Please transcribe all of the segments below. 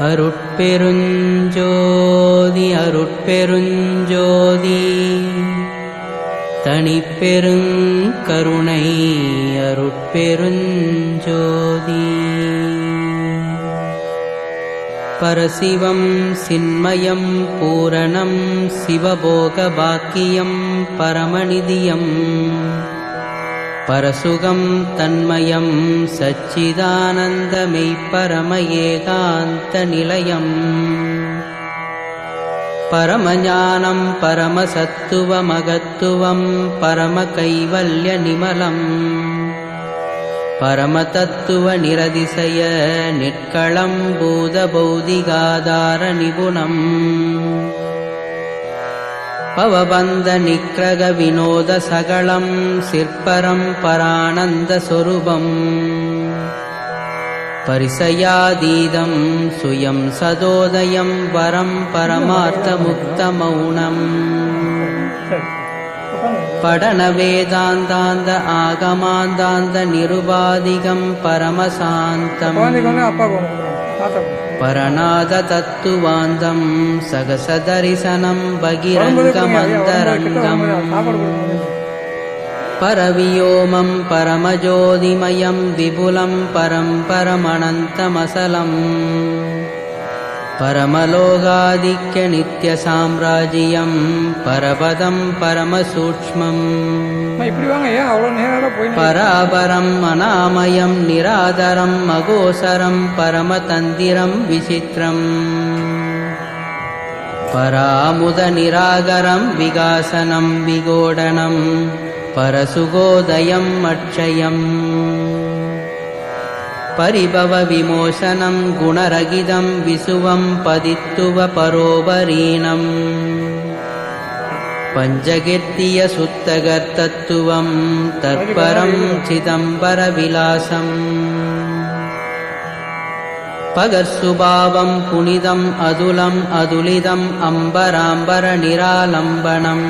அருட்பெருஞ்சோதி அருட்பெருஞ்சோதி தனிப்பெருங்கருணை அருட்பெருஞ்சோதி. பரசிவம் சின்மயம் பூரணம் சிவபோகபாக்கியம் பரமநிதியம் பரசுகம் தன்மயம் சச்சிதானந்தமெய்ப்பரம ஏகாந்த நிலையம். பரமஞானம் பரமசத்துவமகத்துவம் பரமகைவல்ய நிமலம் பரமதத்துவ நிரதிசய நிற்களம் பூதபௌதிகாதார நிபுணம். பவபந்த நிக்ரக வினோத சகலம் சிற்பரம் பரானந்த சொரூபம். பரிசயாதீதம் சுயம் சதோதயம் வரம் பரமார்த்த முக்த மௌனம். படன வேதாந்தாந்த ஆகமாந்தாந்த நிருபாதிகம் பரமசாந்தம். பரநாத தத்துவாந்தம் சகசதரிசனம் பகிரங்கமந்தரங்கம். பரவியோமம் பரமஜோதிமயம் விபுலம் பரம் பரமனந்தமசலம். பரமலோகாதிக்ய நித்ய சாம்ராஜ்யம் பரபதம் பரமசூக்ஷ்மம். பராபரம் அநாமயம் நிராதரம் அகோசரம் பரமதந்திரம் விசித்திரம். பராமுத நிராகரம் விகாசனம் விகோடனம் பரசுகோதயம் அட்சயம். பரிபவ விமோசனம் குணரகிதம் விசுவம் பதித்துவ பரோபரீணம். பஞ்சகீர்த்திய சுத்தகர்த்தத்துவம் தற்பரம் சிதம்பர விலாசம். பகர்சுபாவம் புனிதம் அதுலம் அதுலிதம் அம்பராம்பர நிராலம்பனம்.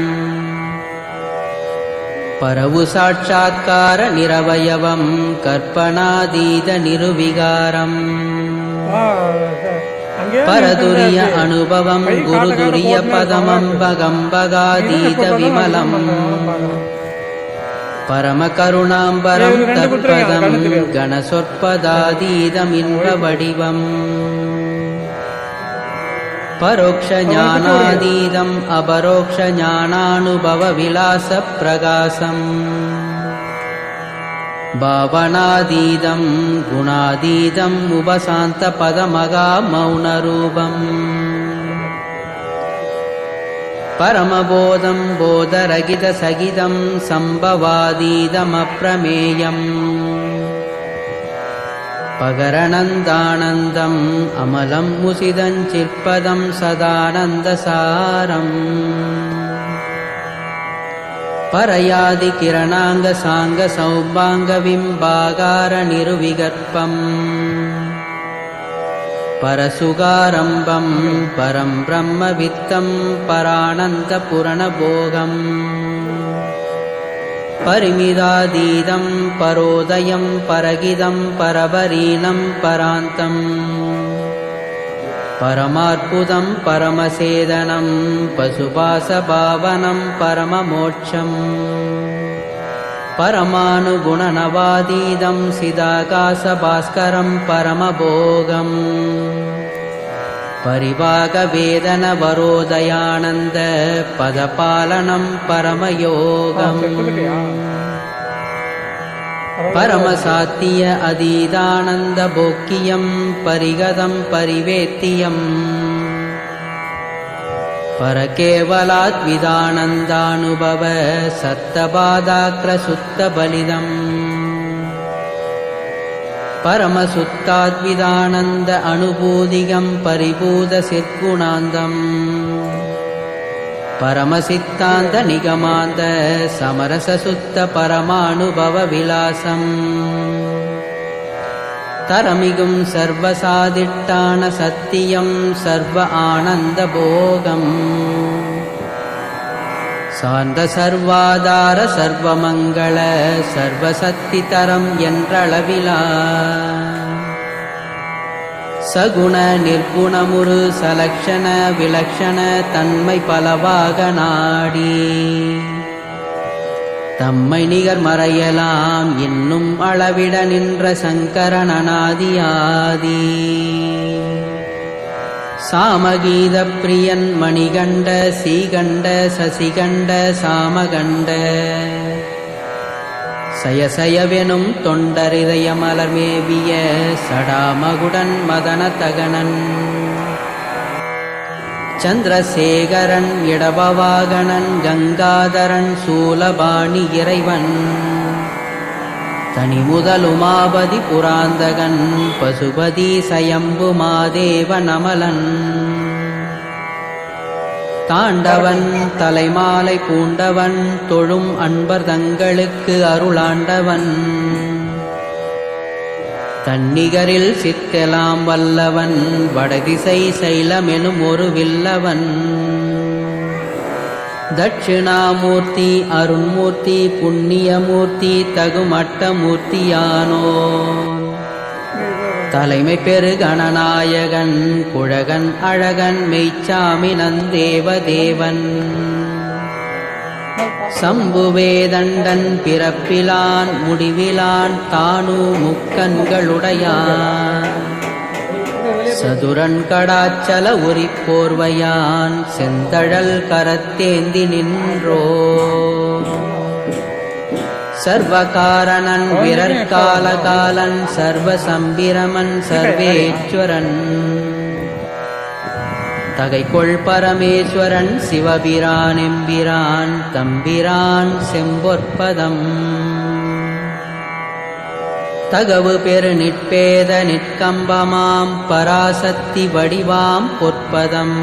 பரவு சாட்சாத்கார நிரவயவம் கற்பனாதீத நிருவிகாரம். பரதுரிய அனுபவம் குருதுரிய பதமம்பகம்பகாதீத விமலம். பரமகருணாம்பரம் தற்பதம் கணசொற்பதாதீதம் இன்ப வடிவம். பரோக்ஷ ஞானாதீதம் அபரோக்ஷ ஞானானுபவ விலாச பிரகாசம். பாவனாதீதம் குணாதீதம் உபசாந்த பதமகா மௌனரூபம். பரமபோதம் போதரகித சகிதம் சம்பவாதீதமப்ரமேயம். பகரணந்தானந்தம் அமலம் முசிதஞ்சிற்பதம் சதானந்தசாரம். பரயாதி கிரணாங்க சாங்க சௌபாங்க விம்பாகார நிருவிகற்பம். பரசுகாரம்பம் பரம் பிரம்ம வித்தம் பரானந்த புரணபோகம். பரிமிதாதீதம் பரோதயம் பரகிதம் பரபரீணம் பராந்தம். பரமாற்புதம் பரமசேதனம் பசுபாசபாவனம் பரமமோட்சம். பரமானுகுணநவாதீதம் சிதாகாசபாஸ்கரம் பரமபோகம். பரிவாகவேதன வரோதயானந்த பதபாலனம் பரமயோகம். பரமசாத்திய அதீதானந்த போக்கியம் பரிகதம் பரிவேத்தியம். பரகேவலாத்விதானந்தானுபவ சத்தபாதாக்ர சுத்த பலிதம். பரமசுத்தாத்விதானந்த அனுபூதிகம் பரிபூத சிற்குணாந்தம். பரமசித்தாந்த நிகமாந்த சமரசசுத்த பரமானுபவ விலாசம். தரமிகும் சர்வசாதிட்டான சத்தியம் சர்வ ஆனந்த போகம். சார்ந்த சர்வாதார சர்வமங்கள சர்வசக்தி தரம் என்றளவிலா சகுண நிர்குணமுறு சலக்ஷண விலக்ஷண தன்மை பலவாக நாடி தம்மை நிகர் மறையலாம் இன்னும் அளவிட நின்ற சங்கரன் அநாதியாதி சாமகீத பிரியன் மணிகண்ட சீகண்ட சசிகண்ட சாமகண்ட சயசயவெனும் தொண்டரிதய மலர்மேவிய சடாமகுடன் மதனதகனன் சந்திரசேகரன் இடபவாகனன் கங்காதரன் சூலபாணி இறைவன் தனி முதல் உமாபதி புராந்தகன் பசுபதி சயம்பு மாதேவ நமலன் தாண்டவன் தலைமாலை பூண்டவன் தொழும் அன்பர் தங்களுக்கு அருளாண்டவன் தன்னிகரில் சித்தெலாம் வல்லவன் வடதிசை சைலமெனும் ஒரு வில்லவன் தட்சிணாமூர்த்தி அருண்மூர்த்தி புண்ணியமூர்த்தி தகுமட்டமூர்த்தியானோ தலைமை பெரு கணநாயகன் குழகன் அழகன் மெய்ச்சாமி நந்தேவதேவன் சம்புவேதண்டன் பிறப்பிலான் முடிவிலான் தானு முக்கண்களுடையான் சதுரன் கடாச்சல உரிப்போர்வையான் செந்தழல் கரத்தேந்தி நின்றோ சர்வகாரணன் விரற்காலகாலன் சர்வசம்பிரமன் சர்வேஸ்வரன் தகைகொள் பரமேஸ்வரன் சிவபிரான் எம்பிரான் தம்பிரான் செம்பொற்பதம் தகவு பெரு நிற்பேத நிற்கம்பமாம் பராசக்தி வடிவாம் பொற்பதம்